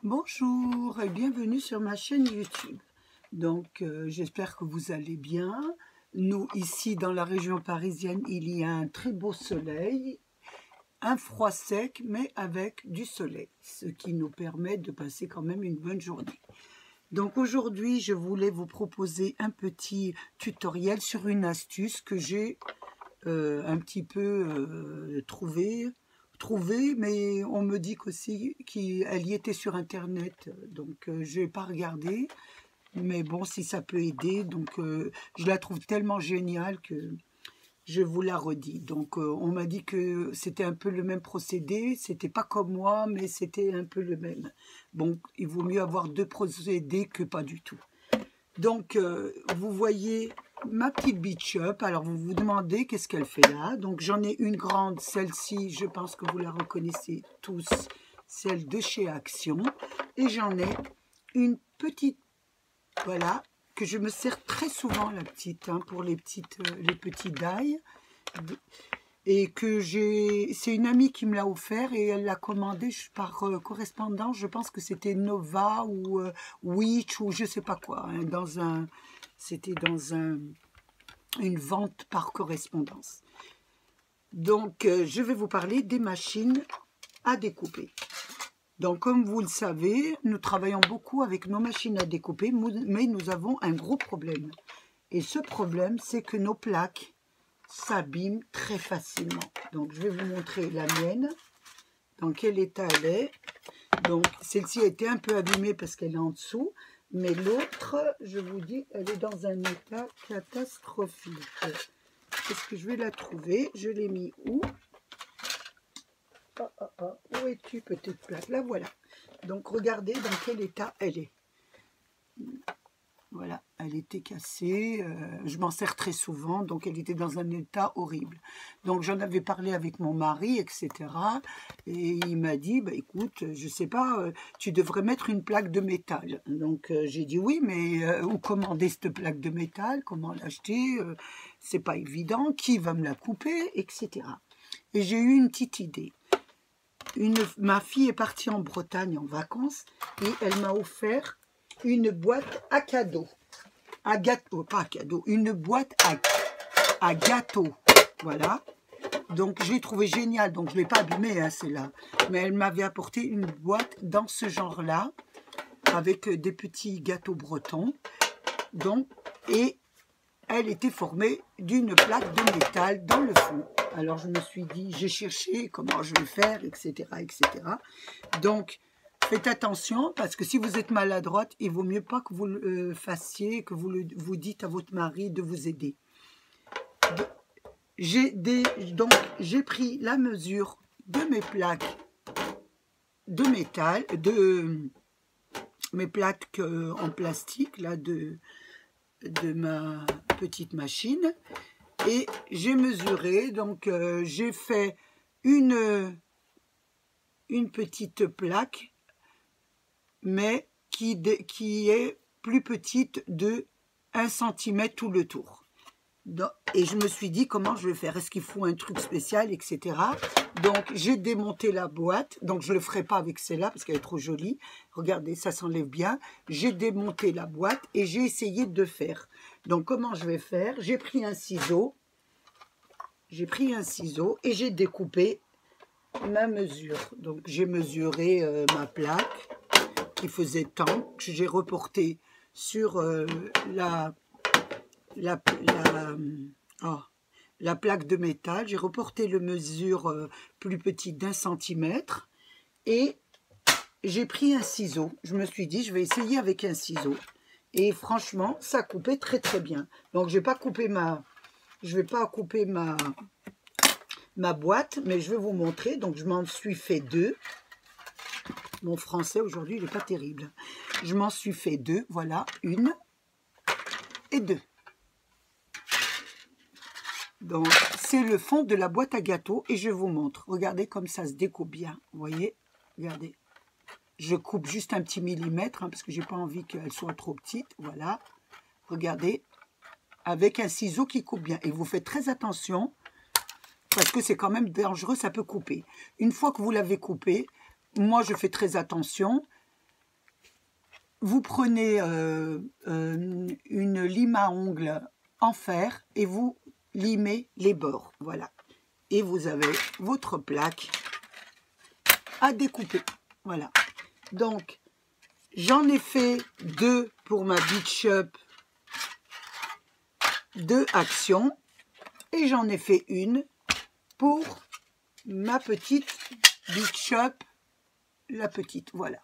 Bonjour et bienvenue sur ma chaîne YouTube. Donc j'espère que vous allez bien. Nous ici dans la région parisienne, il y a un très beau soleil, un froid sec mais avec du soleil, ce qui nous permet de passer quand même une bonne journée. Donc aujourd'hui je voulais vous proposer un petit tutoriel sur une astuce que j'ai un petit peu trouvé, mais on me dit qu'aussi qu'elle y était sur internet, donc je n'ai pas regardé, mais bon, si ça peut aider, donc je la trouve tellement géniale que je vous la redis. Donc on m'a dit que c'était un peu le même procédé, c'était pas comme moi, mais c'était un peu le même. Bon, il vaut mieux avoir deux procédés que pas du tout. Donc vous voyez ma petite Beach Up. Alors vous vous demandez qu'est-ce qu'elle fait là. Donc j'en ai une grande, celle-ci, je pense que vous la reconnaissez tous, celle de chez Action. Et j'en ai une petite, voilà, que je me sers très souvent, la petite, hein, pour les petits die. Et que c'est une amie qui me l'a offert et elle l'a commandé par correspondance. Je pense que c'était Nova ou Witch ou je sais pas quoi, hein, c'était dans une vente par correspondance. Donc je vais vous parler des machines à découper. Donc comme vous le savez, nous travaillons beaucoup avec nos machines à découper, mais nous avons un gros problème. Et ce problème, c'est que nos plaques s'abîme très facilement. Donc je vais vous montrer la mienne, dans quel état elle est. Donc celle-ci a été un peu abîmée parce qu'elle est en dessous, mais l'autre, je vous dis, elle est dans un état catastrophique. Est-ce que je vais la trouver? Je l'ai mis où? Où es-tu, petite plaque? La voilà. Donc regardez dans quel état elle est. Voilà, elle était cassée, je m'en sers très souvent, donc elle était dans un état horrible. Donc j'en avais parlé avec mon mari, etc. Et il m'a dit, bah, écoute, je sais pas, tu devrais mettre une plaque de métal. Donc j'ai dit oui, mais où commander cette plaque de métal? Comment l'acheter? C'est pas évident, qui va me la couper, etc. Et j'ai eu une petite idée. Ma fille est partie en Bretagne en vacances et elle m'a offert une boîte à cadeaux, à gâteau, pas à cadeau, une boîte à gâteau, voilà. Donc je l'ai trouvé génial, donc je ne l'ai pas abîmée, hein, celle-là, mais elle m'avait apporté une boîte dans ce genre-là, avec des petits gâteaux bretons, donc, et elle était formée d'une plaque de métal dans le fond. Alors je me suis dit, j'ai cherché comment je vais faire, etc., etc. Donc faites attention, parce que si vous êtes maladroite, il vaut mieux pas que vous le fassiez, que vous dites à votre mari de vous aider. Donc, j'ai pris la mesure de mes plaques de métal, de mes plaques en plastique, là, de ma petite machine. Et j'ai mesuré, donc j'ai fait une petite plaque, mais qui est plus petite de 1 cm tout le tour. Et je me suis dit, comment je vais faire? Est-ce qu'il faut un truc spécial, etc. Donc, j'ai démonté la boîte. Donc, je ne le ferai pas avec celle-là parce qu'elle est trop jolie. Regardez, ça s'enlève bien. J'ai démonté la boîte et j'ai essayé de faire. Donc, comment je vais faire? J'ai pris un ciseau. Et j'ai découpé ma mesure. Donc, j'ai mesuré ma plaque qui faisait tant, que j'ai reporté sur la plaque de métal. J'ai reporté le mesure plus petite d'1 centimètre et j'ai pris un ciseau. Je me suis dit, je vais essayer avec un ciseau. Et franchement, ça coupait très très bien. Donc, je vais pas couper ma boîte, mais je vais vous montrer. Donc, je m'en suis fait deux. Mon français aujourd'hui, il n'est pas terrible. Je m'en suis fait deux. Voilà, une et deux. Donc, c'est le fond de la boîte à gâteaux et je vous montre. Regardez comme ça se découpe bien. Vous voyez? Regardez. Je coupe juste un petit millimètre hein, parce que j'ai pas envie qu'elle soit trop petite. Voilà. Regardez. Avec un ciseau qui coupe bien. Et vous faites très attention parce que c'est quand même dangereux, ça peut couper. Une fois que vous l'avez coupé, moi je fais très attention. vous prenez une lime à ongles en fer et vous limez les bords, voilà. Et vous avez votre plaque à découper, voilà. Donc, j'en ai fait 2 pour ma Beach Up, 2 actions, et j'en ai fait une pour ma petite Beach Up, la petite, voilà.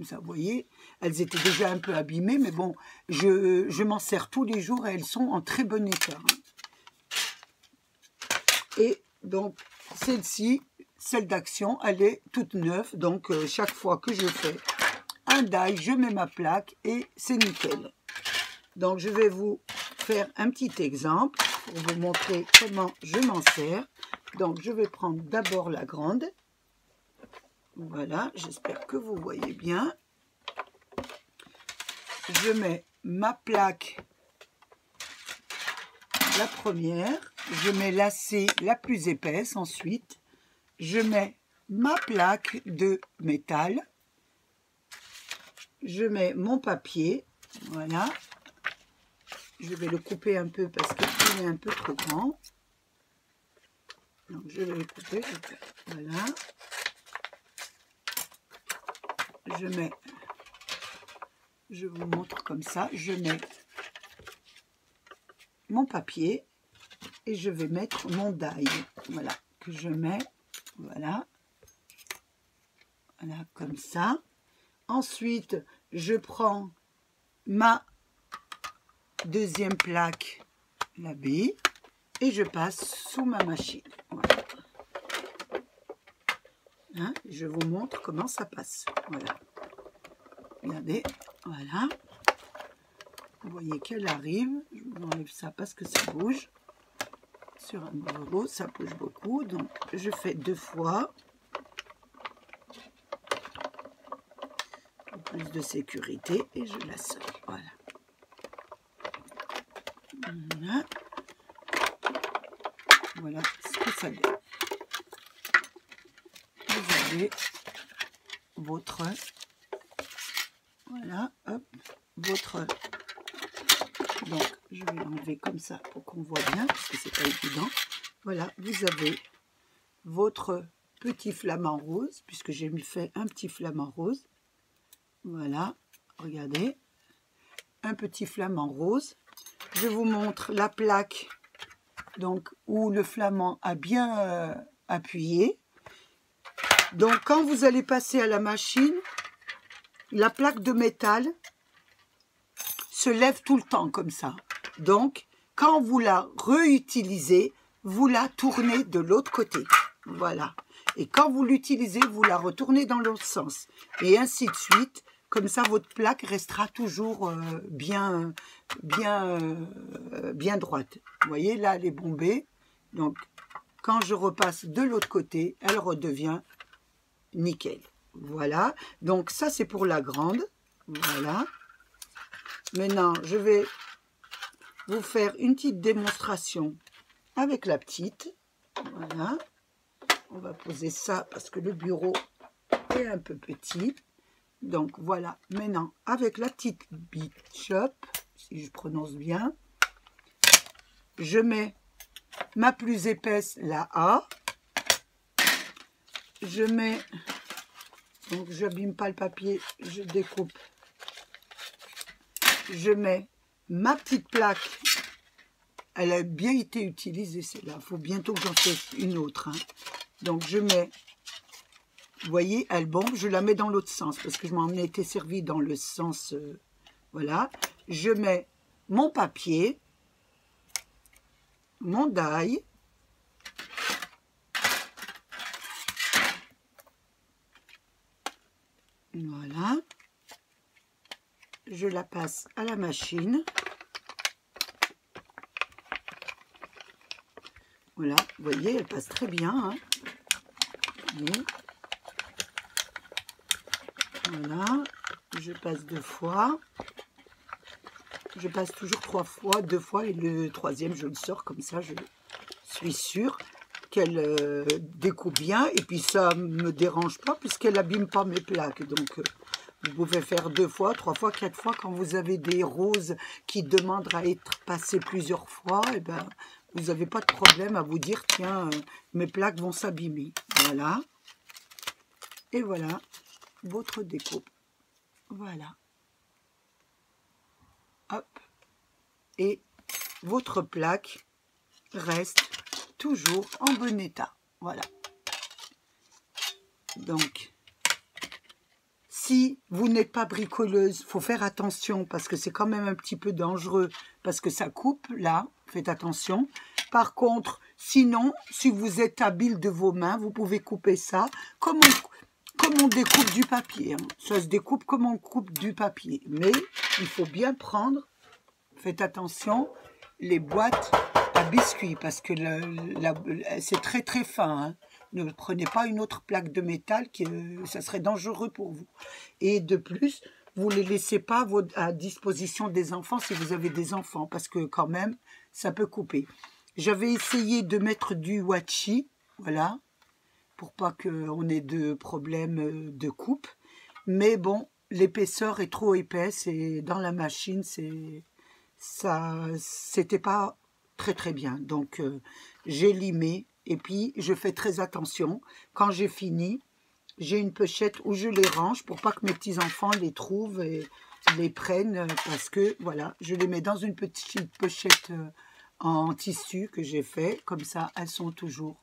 Ça, vous voyez, elles étaient déjà un peu abîmées, mais bon, je m'en sers tous les jours et elles sont en très bon état. Et donc, celle-ci, celle d'action, elle est toute neuve. Donc, chaque fois que je fais un die, je mets ma plaque et c'est nickel. Donc, je vais vous faire un petit exemple pour vous montrer comment je m'en sers. Donc, je vais prendre d'abord la grande. Voilà, j'espère que vous voyez bien. Je mets ma plaque, la première. Je mets la C la plus épaisse ensuite. Je mets ma plaque de métal. Je mets mon papier. Voilà. Je vais le couper un peu parce qu'il est un peu trop grand. Donc je vais le couper. Voilà. Je vous montre comme ça, je mets mon papier et je vais mettre mon die, voilà, que je mets, voilà, voilà, comme ça. Ensuite, je prends ma deuxième plaque, la B, et je passe sous ma machine, voilà. Hein, je vous montre comment ça passe, voilà. Regardez, voilà. Vous voyez qu'elle arrive. Je vous enlève ça parce que ça bouge. Sur un bureau, ça bouge beaucoup. Donc, je fais 2 fois. Pour plus de sécurité. Et je la sors. Voilà. Voilà. Voilà ce que ça donne. Vous avez votre... Voilà, hop, votre... Donc, je vais l'enlever comme ça pour qu'on voit bien, parce que c'est pas évident. Voilà, vous avez votre petit flamant rose, puisque j'ai fait un petit flamant rose. Voilà, regardez, un petit flamant rose. Je vous montre la plaque, donc où le flamant a bien appuyé. Donc, quand vous allez passer à la machine, la plaque de métal se lève tout le temps comme ça. Donc, quand vous la réutilisez, vous la tournez de l'autre côté. Voilà. Et quand vous l'utilisez, vous la retournez dans l'autre sens. Et ainsi de suite. Comme ça, votre plaque restera toujours bien droite. Vous voyez, là, elle est bombée. Donc, quand je repasse de l'autre côté, elle redevient nickel. Voilà, donc ça c'est pour la grande, voilà. Maintenant, je vais vous faire une petite démonstration avec la petite, voilà. On va poser ça parce que le bureau est un peu petit. Donc voilà, maintenant avec la petite Beach Up, si je prononce bien, je mets ma plus épaisse, la A. Je mets... Donc, je n'abîme pas le papier, je découpe. Je mets ma petite plaque. Elle a bien été utilisée, celle-là. Il faut bientôt que j'en fasse une autre. Hein. Donc, je mets... Vous voyez, elle bombe. Je la mets dans l'autre sens parce que je m'en étais servi dans le sens... voilà. Je mets mon papier, mon die. Voilà, je la passe à la machine. Voilà, vous voyez, elle passe très bien. Hein. Voilà, je passe 2 fois. Je passe toujours 3 fois, 2 fois, et le troisième, je le sors comme ça, je suis sûre qu'elle découpe bien. Et puis, ça ne me dérange pas puisqu'elle n'abîme pas mes plaques. Donc, Vous pouvez faire 2 fois, 3 fois, 4 fois. Quand vous avez des roses qui demandent à être passées plusieurs fois, et ben, vous n'avez pas de problème à vous dire, tiens, mes plaques vont s'abîmer. Voilà. Et voilà votre découpe. Voilà. Hop. Et votre plaque reste toujours en bon état. Voilà. Donc, si vous n'êtes pas bricoleuse, il faut faire attention parce que c'est quand même un petit peu dangereux parce que ça coupe là, faites attention. Par contre, sinon, si vous êtes habile de vos mains, vous pouvez couper ça comme on découpe du papier. Hein. Ça se découpe comme on coupe du papier. Mais il faut bien prendre, faites attention, les boîtes à biscuits parce que c'est très très fin. Hein. Ne prenez pas une autre plaque de métal, ça serait dangereux pour vous. Et de plus, vous ne les laissez pas à disposition des enfants si vous avez des enfants, parce que quand même, ça peut couper. J'avais essayé de mettre du washi, voilà, pour pas qu'on ait de problème de coupe. Mais bon, l'épaisseur est trop épaisse et dans la machine, c'était pas très très bien. Donc, j'ai limé. Et puis, je fais très attention. Quand j'ai fini, j'ai une pochette où je les range pour pas que mes petits-enfants les trouvent et les prennent. Parce que, voilà, je les mets dans une petite pochette en tissu que j'ai fait. Comme ça, elles sont toujours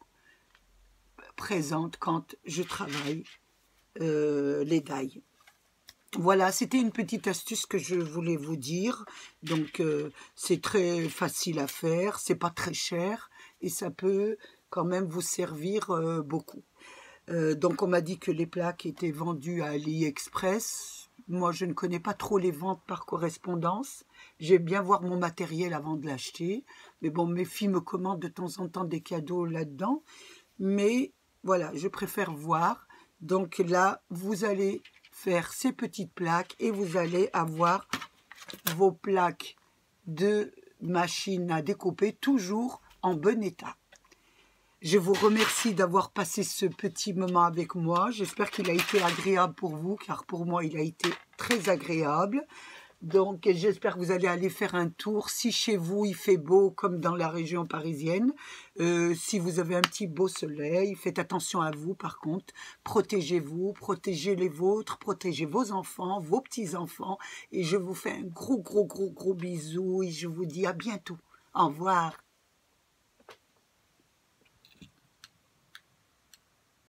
présentes quand je travaille les dailles. Voilà, c'était une petite astuce que je voulais vous dire. Donc, c'est très facile à faire, c'est pas très cher et ça peut quand même vous servir beaucoup. Donc, on m'a dit que les plaques étaient vendues à AliExpress. Moi, je ne connais pas trop les ventes par correspondance. J'aime bien voir mon matériel avant de l'acheter. Mais bon, mes filles me commandent de temps en temps des cadeaux là-dedans. Mais voilà, je préfère voir. Donc là, vous allez faire ces petites plaques et vous allez avoir vos plaques de machine à découper toujours en bon état. Je vous remercie d'avoir passé ce petit moment avec moi. J'espère qu'il a été agréable pour vous, car pour moi, il a été très agréable. Donc, j'espère que vous allez aller faire un tour. Si chez vous, il fait beau, comme dans la région parisienne, si vous avez un petit beau soleil, faites attention à vous, par contre. Protégez-vous, protégez les vôtres, protégez vos enfants, vos petits-enfants. Et je vous fais un gros bisou et je vous dis à bientôt. Au revoir.